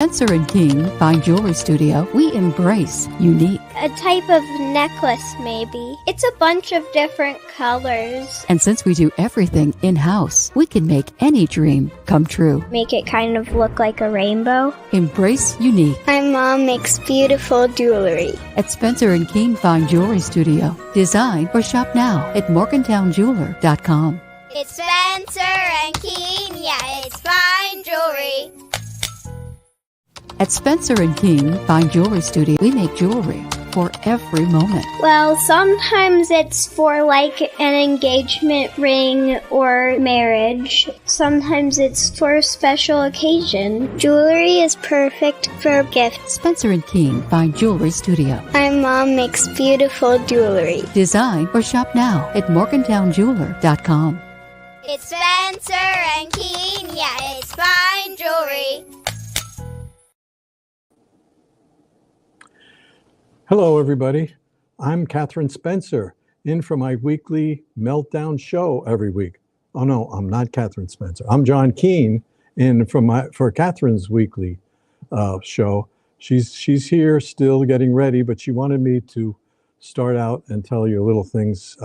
Spencer and Kuehn Fine Jewelry Studio, we embrace unique. A type of necklace, maybe. It's a bunch of different colors. And since we do everything in-house, we can make any dream come true. Make it kind of look like a rainbow. Embrace unique. My mom makes beautiful jewelry. At Spencer and Kuehn Fine Jewelry Studio. Design or shop now at morgantownjeweler.com. It's Spencer and Kuehn, yeah, it's fine jewelry. At Spencer and Kuehn Fine Jewelry Studio, we make jewelry for every moment. Well, sometimes it's for like an engagement ring or marriage. Sometimes it's for a special occasion. Jewelry is perfect for gifts. Spencer and Kuehn Fine Jewelry Studio. My mom makes beautiful jewelry. Design or shop now at morgantownjeweler.com. It's Spencer and Kuehn, yeah, it's fine jewelry. Hello, everybody. I'm Catherine Spencer, in for my weekly Meltdown show every week. Oh, no, I'm not Catherine Spencer. I'm John Kuehn, in for Catherine's weekly show. She's here still getting ready, but she wanted me to start out and tell you little things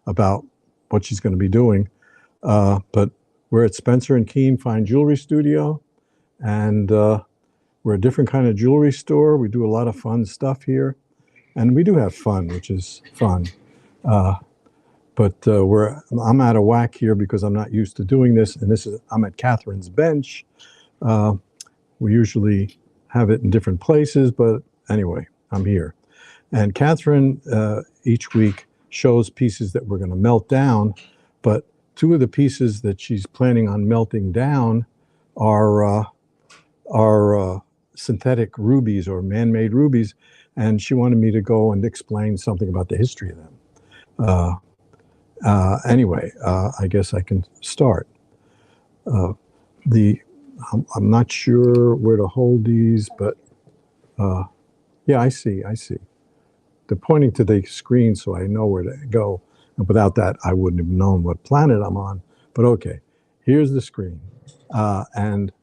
about what she's going to be doing. But we're at Spencer and Kuehn Fine Jewelry Studio, and we're a different kind of jewelry store. We do a lot of fun stuff here, and we do have fun, which is fun. But I'm out of whack here because I'm not used to doing this, and I'm at Catherine's bench. We usually have it in different places, but anyway, I'm here. And Catherine each week shows pieces that we're going to melt down, but two of the pieces that she's planning on melting down are synthetic rubies or man-made rubies, and she wanted me to go and explain something about the history of them. Anyway, I guess I can start. I'm not sure where to hold these, but yeah, I see. They're pointing to the screen, so I know where to go. And without that, I wouldn't have known what planet I'm on. But okay, here's the screen. And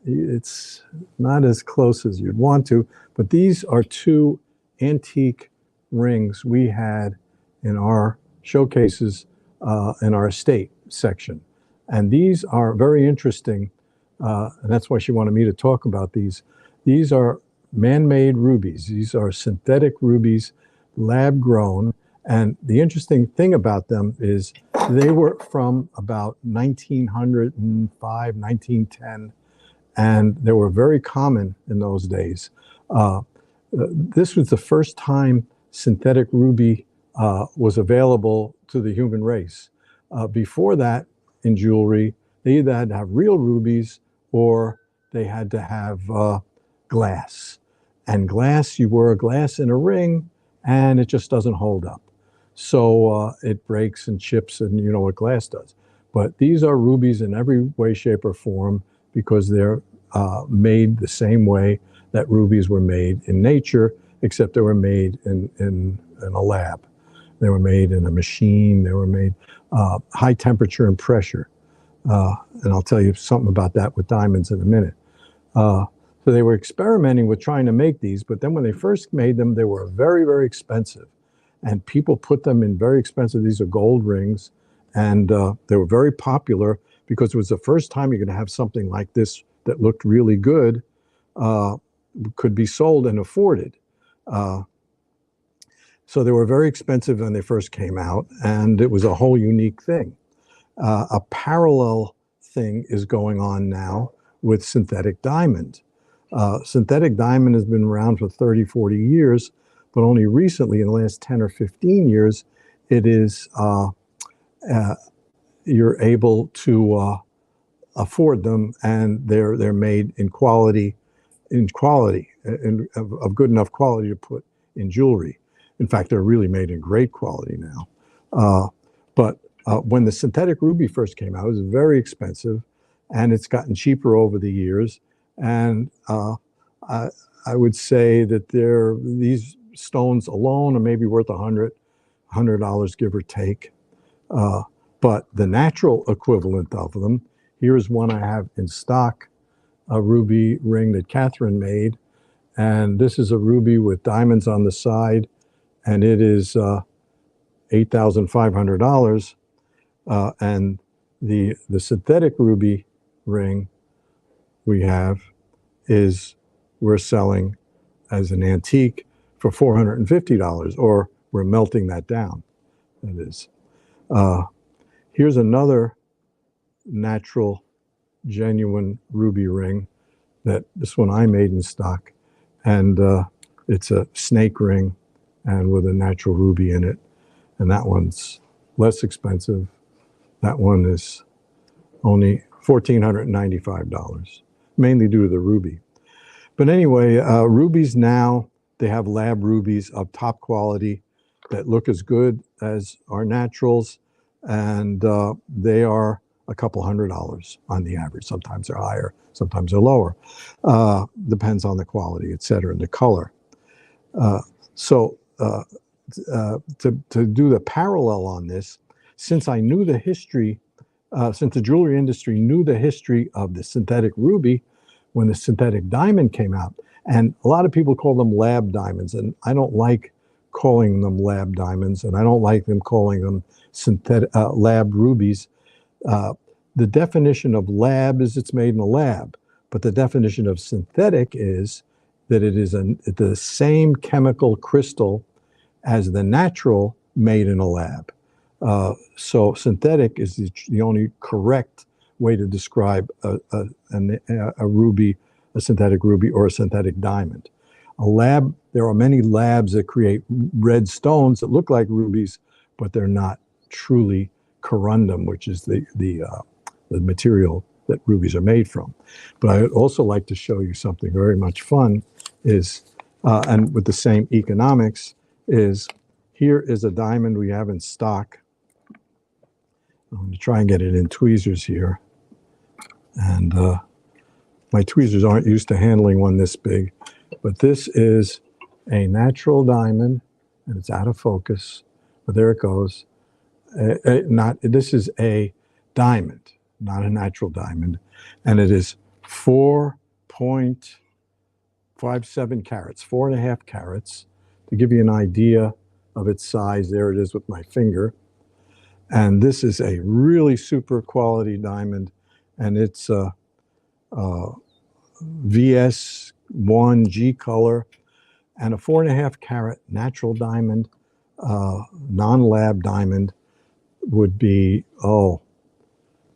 it's not as close as you'd want to, but these are two antique rings we had in our showcases in our estate section. And these are very interesting, and that's why she wanted me to talk about these. These are man-made rubies. These are synthetic rubies, lab-grown. And the interesting thing about them is they were from about 1905, 1910, and they were very common in those days. This was the first time synthetic ruby was available to the human race. Before that, in jewelry, they either had to have real rubies or they had to have glass. And glass, you wear a glass in a ring, and it just doesn't hold up. So it breaks and chips, and you know what glass does. But these are rubies in every way, shape, or form because they're made the same way that rubies were made in nature, except they were made in a lab. They were made in a machine. They were made high temperature and pressure. And I'll tell you something about that with diamonds in a minute. So they were experimenting with trying to make these, but then when they first made them, they were very, very expensive. And people put them in very expensive, these are gold rings, and they were very popular because it was the first time you're going to have something like this that looked really good, could be sold and afforded. So they were very expensive when they first came out, and it was a whole unique thing. A parallel thing is going on now with synthetic diamond. Synthetic diamond has been around for 30, 40 years, but only recently, in the last 10 or 15 years, it is, you're able to afford them, and they're made in quality, of good enough quality to put in jewelry. In fact, they're really made in great quality now. But when the synthetic ruby first came out, it was very expensive, and it's gotten cheaper over the years. And I would say that these stones alone are maybe worth $100, give or take. But the natural equivalent of them, here's one I have in stock a ruby ring that Catherine made. And this is a ruby with diamonds on the side, and it is $8,500. And the synthetic ruby ring we have is we're selling as an antique for $450, or we're melting that down. That is. Here's another natural, genuine ruby ring that this one I made in stock, and it's a snake ring and with a natural ruby in it, and that one's less expensive. That one is only $1,495, mainly due to the ruby. But anyway, rubies now, they have lab rubies of top quality that look as good as our naturals, and they are a couple $100 on the average. Sometimes they're higher, sometimes they're lower. Depends on the quality, et cetera, and the color. So to do the parallel on this, since I knew the history, since the jewelry industry knew the history of the synthetic ruby, when the synthetic diamond came out, and a lot of people call them lab diamonds, and I don't like calling them lab diamonds, and I don't like them calling them synthetic lab rubies. The definition of lab is it's made in a lab, but the definition of synthetic is that it is the same chemical crystal as the natural made in a lab. So synthetic is the only correct way to describe a ruby, a synthetic ruby, or a synthetic diamond. A lab, there are many labs that create red stones that look like rubies, but they're not truly corundum, which is the material that rubies are made from. But I would also like to show you something very much fun is, and with the same economics, is here is a diamond we have in stock. I'm going to try and get it in tweezers here. And my tweezers aren't used to handling one this big, but this is a natural diamond, and it's out of focus, but there it goes. This is a diamond, not a natural diamond, and it is 4.57 carats, 4.5 carats. To give you an idea of its size, there it is with my finger. And this is a really super quality diamond, and it's VS1G color, and a 4.5 carat natural diamond, non-lab diamond would be,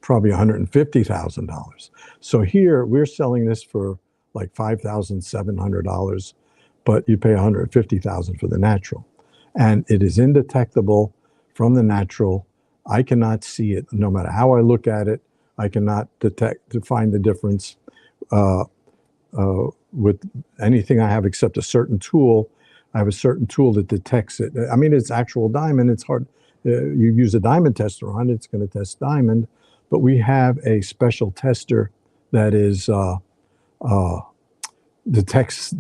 probably $150,000. So here we're selling this for like $5,700, but you pay $150,000 for the natural. And it is indetectable from the natural. I cannot see it. No matter how I look at it, I cannot find the difference with anything I have except a certain tool. I have a certain tool that detects it. I mean, it's actual diamond. It's hard. You use a diamond tester on it, it's going to test diamond. But we have a special tester that is detects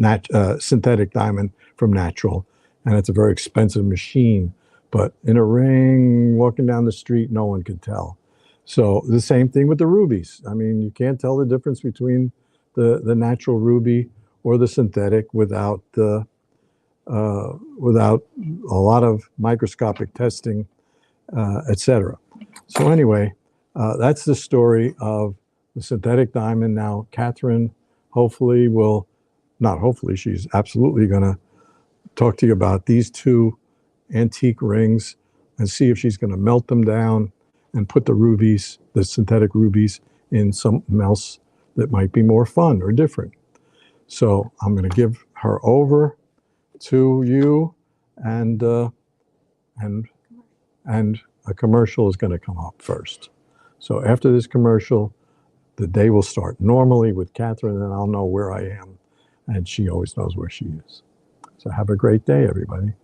synthetic diamond from natural, and it's a very expensive machine. But in a ring, walking down the street, no one could tell. So the same thing with the rubies. I mean, you can't tell the difference between the natural ruby or the synthetic without a lot of microscopic testing, etc. So anyway, that's the story of the synthetic diamond. Now, Catherine hopefully she's absolutely going to talk to you about these two antique rings and see if she's going to melt them down and put the rubies, the synthetic rubies, in something else that might be more fun or different. So I'm going to give her over to you, and a commercial is going to come up first. So after this commercial, the day will start normally with Catherine, and I'll know where I am, and she always knows where she is. So have a great day, everybody.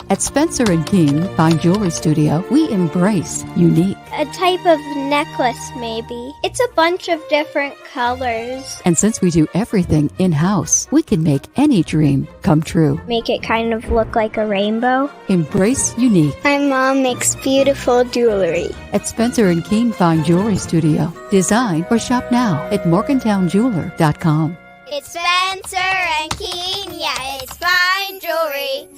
At Spencer and Kuehn Fine Jewelry Studio, we embrace unique. A type of necklace, maybe. It's a bunch of different colors. And since we do everything in-house, we can make any dream come true. Make it kind of look like a rainbow. Embrace unique. My mom makes beautiful jewelry. At Spencer and Kuehn Fine Jewelry Studio. Design or shop now at morgantownjeweler.com. It's Spencer and Kuehn. Yeah, it's fine jewelry.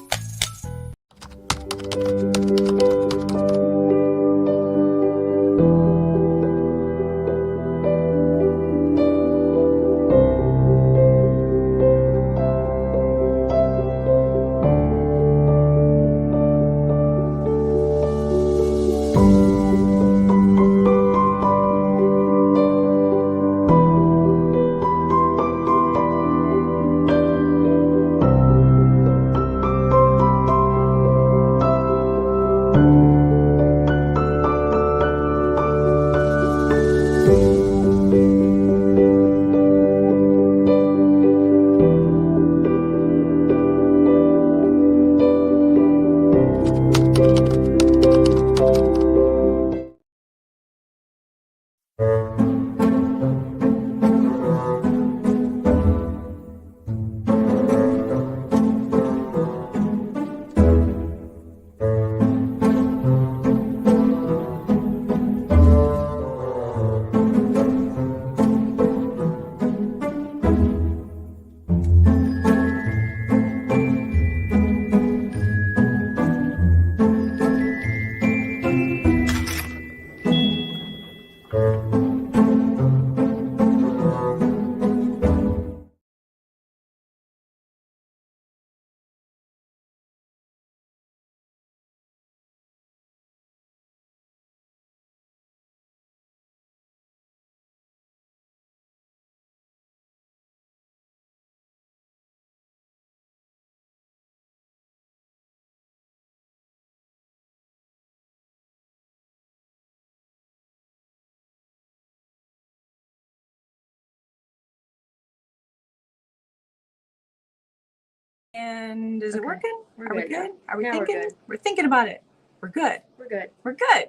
And is it working? We're Are we good. good? Are we Now we're thinking? good. We're thinking about it. We're good. We're good. We're good.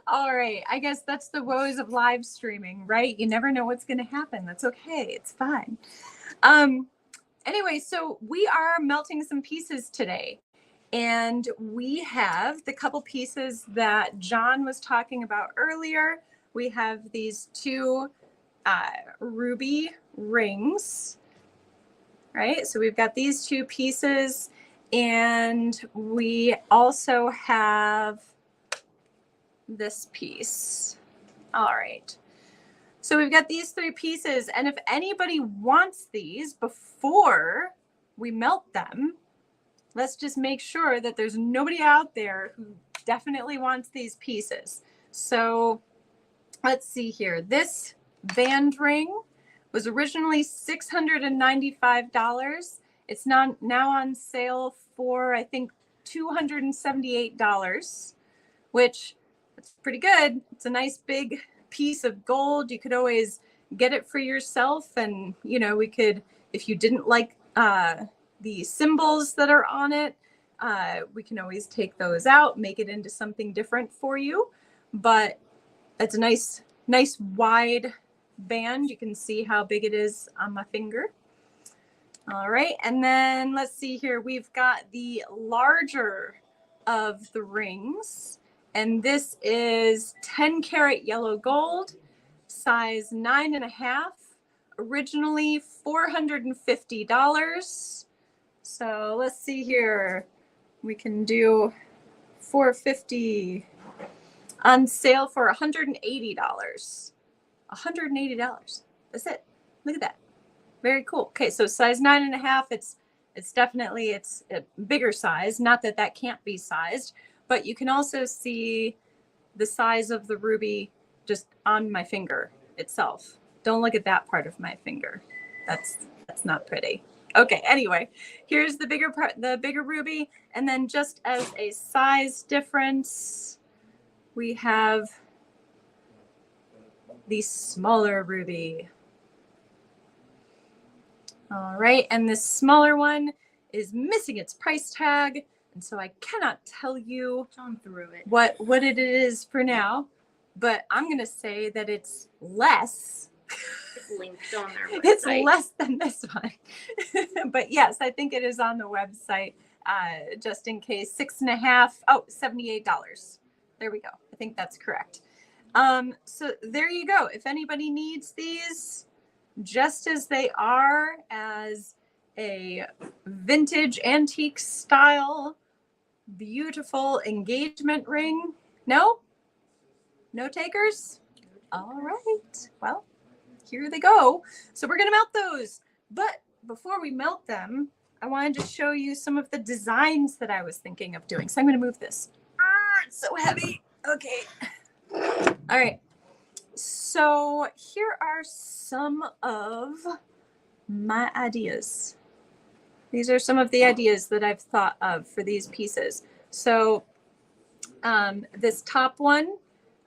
All right. I guess that's the woes of live streaming, right? You never know what's going to happen. That's okay. It's fine. Anyway, so we are melting some pieces today. And we have the couple pieces that John was talking about earlier. We have these two ruby rings, right? So we've got these two pieces, and we also have this piece. All right. So we've got these three pieces, and if anybody wants these before we melt them, let's just make sure that there's nobody out there who definitely wants these pieces. So let's see here. This band ring was originally $695. It's now on sale for, I think, $278, which is pretty good. It's a nice big piece of gold. You could always get it for yourself, and we could, if you didn't like the symbols that are on it, we can always take those out, make it into something different for you. But it's a nice wide band. You can see how big it is on my finger. All right, and then let's see here. We've got the larger of the rings, and this is 10 karat yellow gold, size 9.5, originally $450. So let's see here. We can do $450 on sale for $180. $180. That's it. Look at that. Very cool. Okay, so size 9.5. It's definitely a bigger size. Not that that can't be sized, but you can also see the size of the ruby just on my finger itself. Don't look at that part of my finger. That's not pretty. Okay, anyway, here's the bigger part, the bigger ruby, and then just as a size difference, we have the smaller ruby. All right, and this smaller one is missing its price tag. And so I cannot tell you John threw it. what it is for now, but I'm going to say that it's less. It's linked on their website. It's less than this one. But yes, I think it is on the website, just in case. $78. There we go. I think that's correct. So there you go. If anybody needs these just as they are, as a vintage antique style, beautiful engagement ring. No takers. All right. Well, here they go. So we're going to melt those. But before we melt them, I wanted to show you some of the designs that I was thinking of doing. So I'm going to move this. It's so heavy. Okay. All right. So here are some of my ideas. These are some of the ideas that I've thought of for these pieces. So this top one,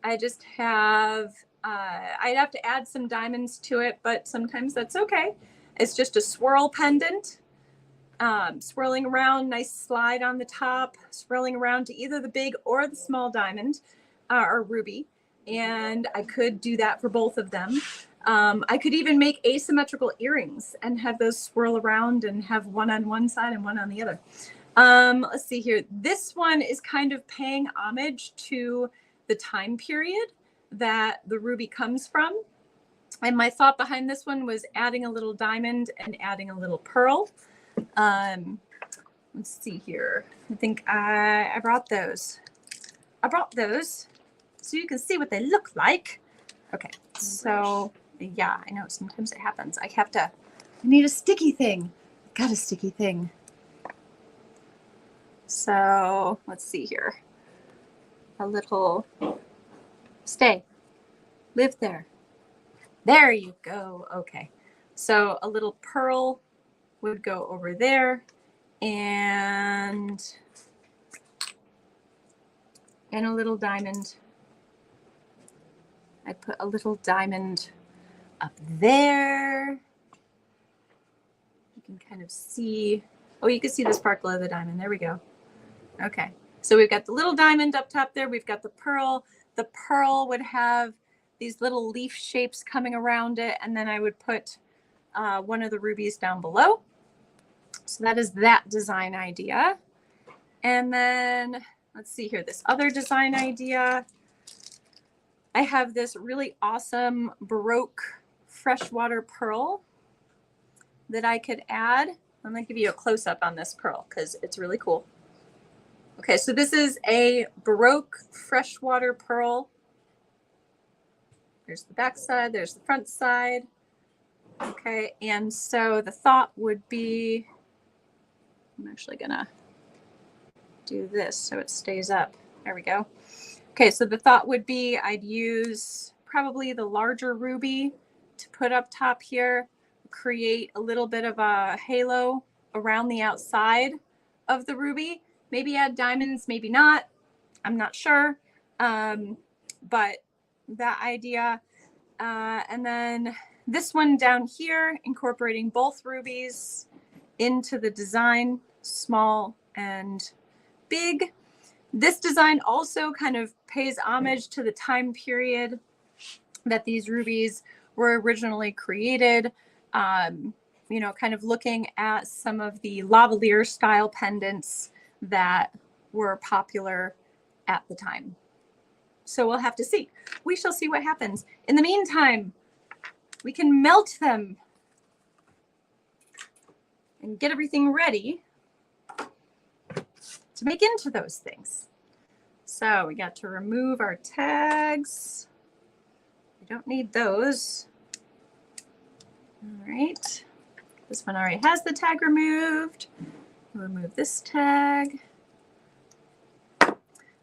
I just have, I'd have to add some diamonds to it, but sometimes that's okay. It's just a swirl pendant, swirling around, nice slide on the top, swirling around to either the big or the small diamond or ruby. And I could do that for both of them. I could even make asymmetrical earrings and have those swirl around and have one on one side and one on the other. Let's see here. This one is kind of paying homage to the time period that the ruby comes from. And my thought behind this one was adding a little diamond and adding a little pearl. Let's see here. I think I brought those. I brought those so you can see what they look like. Okay, so yeah, I know sometimes it happens. I need a sticky thing. Got a sticky thing. So let's see here. A little, stay, live there. There you go. Okay. So a little pearl would go over there, and a little diamond. I put a little diamond up there. You can kind of see, oh, you can see the sparkle of the diamond. There we go. Okay. So we've got the little diamond up top there. We've got the pearl. The pearl would have these little leaf shapes coming around it. And then I would put one of the rubies down below. So that is that design idea. And then let's see here, this other design idea. I have this really awesome Baroque freshwater pearl that I could add. I'm going to give you a close-up on this pearl because it's really cool. Okay, so this is a Baroque freshwater pearl. There's the back side, there's the front side. Okay, and so the thought would be, I'm actually gonna do this so it stays up. There we go. Okay, so the thought would be I'd use probably the larger ruby to put up top here, create a little bit of a halo around the outside of the ruby. Maybe add diamonds, maybe not. I'm not sure. But that idea. And then this one down here, incorporating both rubies into the design, small and big. This design also kind of pays homage to the time period that these rubies were originally created. You know, kind of looking at some of the lavalier style pendants that were popular at the time. So we'll have to see. We shall see what happens. In the meantime, we can melt them and get everything ready to make into those things. So we got to remove our tags. We don't need those. All right. This one already has the tag removed. We'll remove this tag.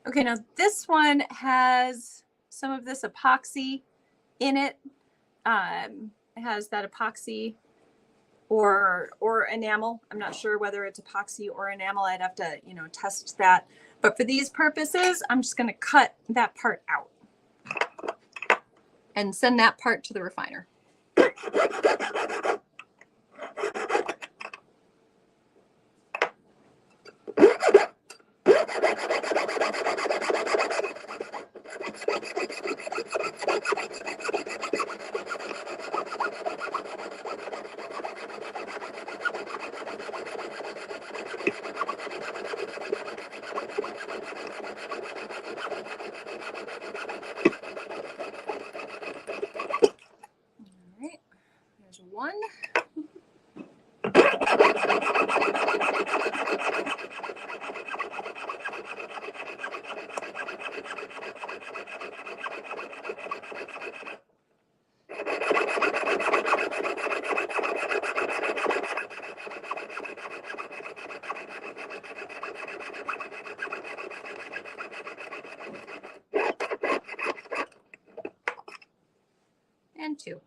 Okay, now this one has some of this epoxy in it. It has that epoxy or enamel. I'm not sure whether it's epoxy or enamel. I'd have to, you know, test that. But for these purposes, I'm just going to cut that part out and send that part to the refiner. And 2.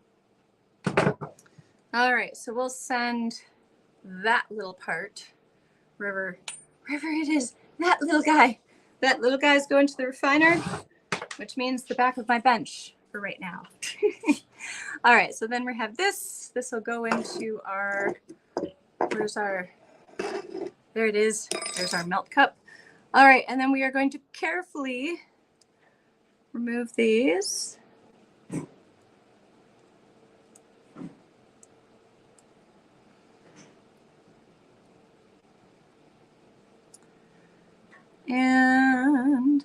All right, so we'll send that little part, wherever it is, that little guy. That little guy's going to the refiner, which means the back of my bench for right now. All right, so then we have this. This will go into our, where's our, there it is. There's our melt cup. All right, and then we are going to carefully remove these. And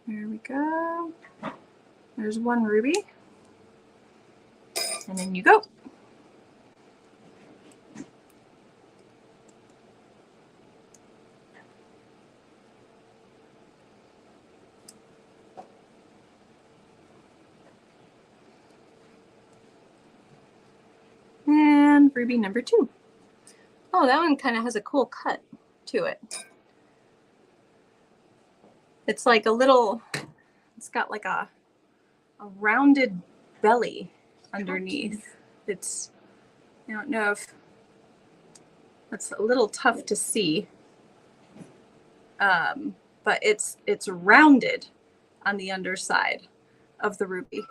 there we go. There's one ruby. And then you go. And ruby number 2. Oh, that one kind of has a cool cut to it. It's like a little, it's got like a rounded belly underneath. It's, I don't know if that's a little tough to see, but it's rounded on the underside of the ruby.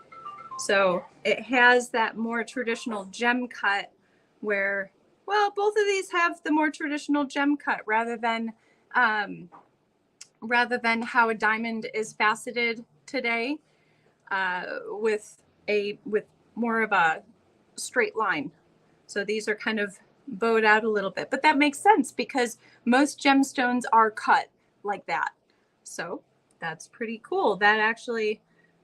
So it has that more traditional gem cut where, well, both of these have the more traditional gem cut rather than how a diamond is faceted today, with more of a straight line. So these are kind of bowed out a little bit, but that makes sense because most gemstones are cut like that. So that's pretty cool. That actually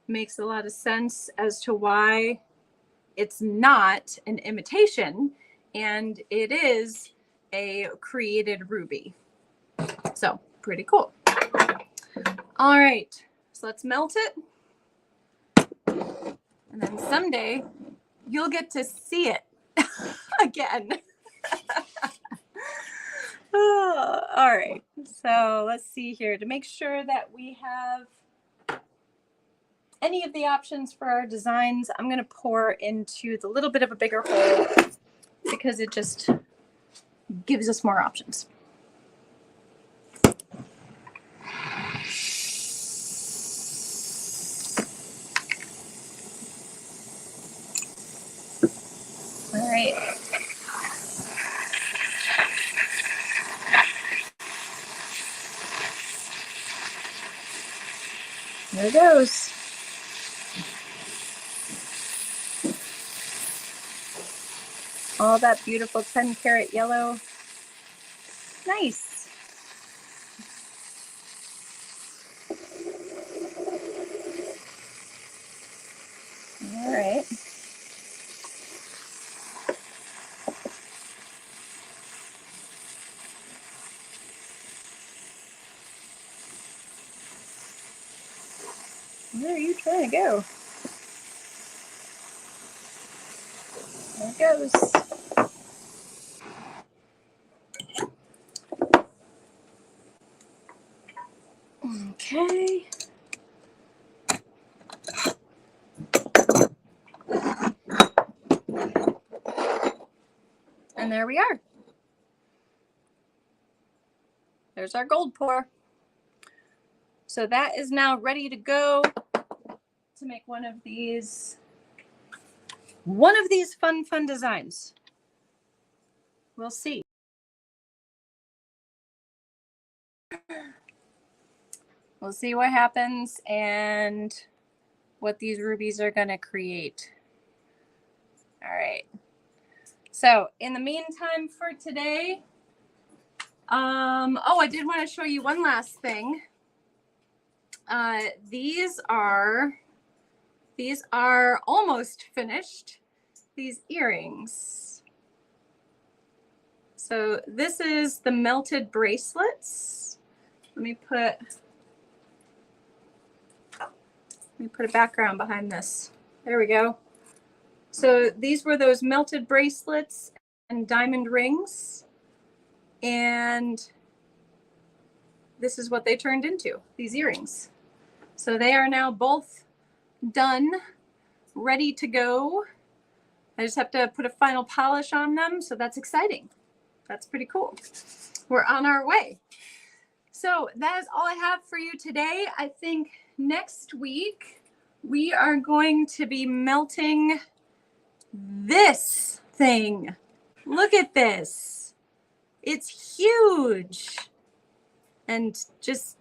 makes a lot of sense as to why it's not an imitation and it is a created ruby. So pretty cool. All right, so let's melt it. And then someday you'll get to see it again. Oh, all right, so let's see here to make sure that we have any of the options for our designs. I'm going to pour into the little bit of a bigger hole because it just gives us more options. All right. There it goes. All that beautiful 10-karat yellow. Nice. All right. Where are you trying to go? There it goes. Okay. And there we are. There's our gold pour. So that is now ready to go to make one of these fun designs. We'll see. We'll see what happens and what these rubies are going to create. All right. So in the meantime for today, oh, I did want to show you one last thing. These are these are almost finished, these earrings. So this is the melted bracelets. Let me put a background behind this. There we go. So these were those melted bracelets and diamond rings. And this is what they turned into, these earrings. So they are now both done, ready to go. I just have to put a final polish on them. So that's exciting. That's pretty cool. We're on our way. So that is all I have for you today. I think next week we are going to be melting this thing. Look at this. It's huge and just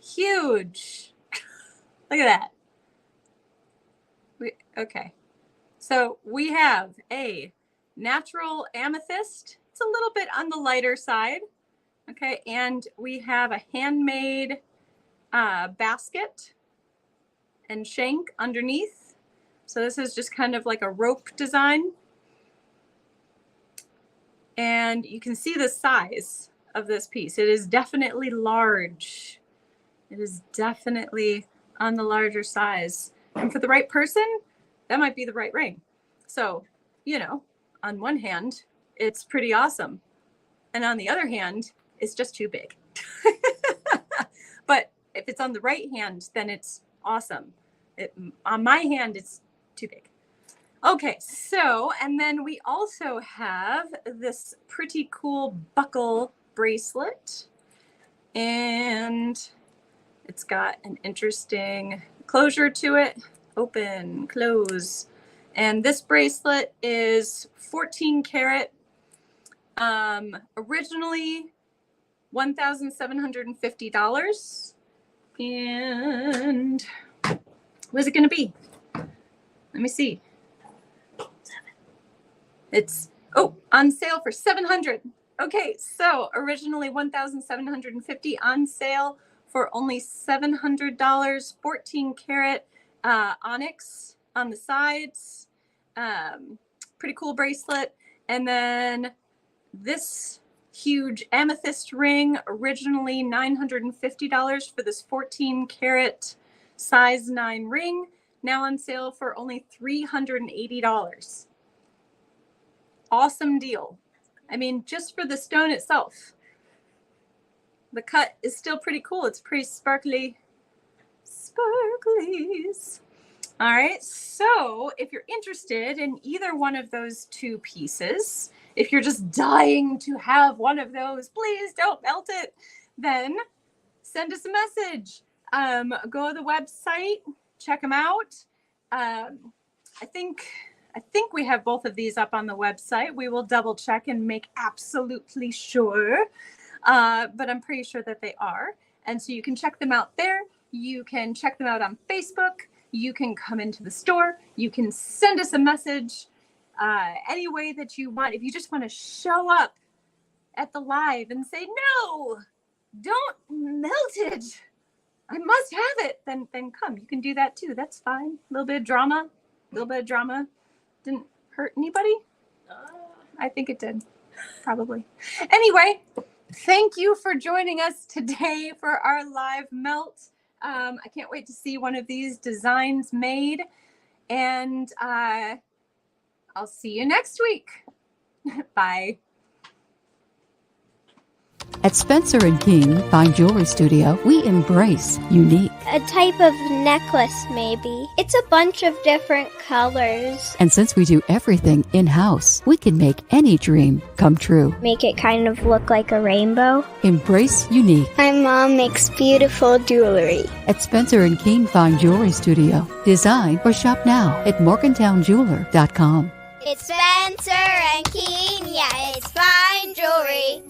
huge. Look at that. Okay. So we have a natural amethyst. It's a little bit on the lighter side. Okay. And we have a handmade basket and shank underneath. So this is just kind of like a rope design. And you can see the size of this piece. It is definitely large. It is definitely on the larger size. And for the right person, that might be the right ring. So, you know, on one hand, it's pretty awesome. And on the other hand, it's just too big. But if it's on the right hand, then it's awesome. On my hand, it's too big. Okay, so, and then we also have this pretty cool buckle bracelet. And it's got an interesting closure to it. Open, close. And this bracelet is 14 karat. Originally $1,750. And what is it going to be? Let me see. It's on sale for $700. Okay, so originally $1,750, on sale for only $700. 14 karat onyx on the sides. Pretty cool bracelet. And then this huge amethyst ring, originally $950 for this 14 karat size 9 ring, now on sale for only $380. Awesome deal. I mean, just for the stone itself. The cut is still pretty cool. It's pretty sparkly. Sparklies. All right, so if you're interested in either one of those two pieces, if you're just dying to have one of those, please don't melt it, then send us a message. Go to the website, check them out. I think we have both of these up on the website. We will double check and make absolutely sure, but I'm pretty sure that they are. And so you can check them out there. You can check them out on Facebook. You can come into the store. You can send us a message any way that you want. If you just want to show up at the live and say, no, don't melt it, I must have it, then come. You can do that too. That's fine. A little bit of drama. Didn't hurt anybody? I think it did. Probably. Anyway, thank you for joining us today for our live melt. I can't wait to see one of these designs made. And I'll see you next week. Bye. At Spencer and Kuehn Fine Jewelry Studio, we embrace unique. A type of necklace, maybe. It's a bunch of different colors. And since we do everything in-house, we can make any dream come true. Make it kind of look like a rainbow. Embrace unique. My mom makes beautiful jewelry. At Spencer and Kuehn Fine Jewelry Studio. Design or shop now at morgantownjeweler.com. It's Spencer and Kuehn, yeah, it's fine jewelry.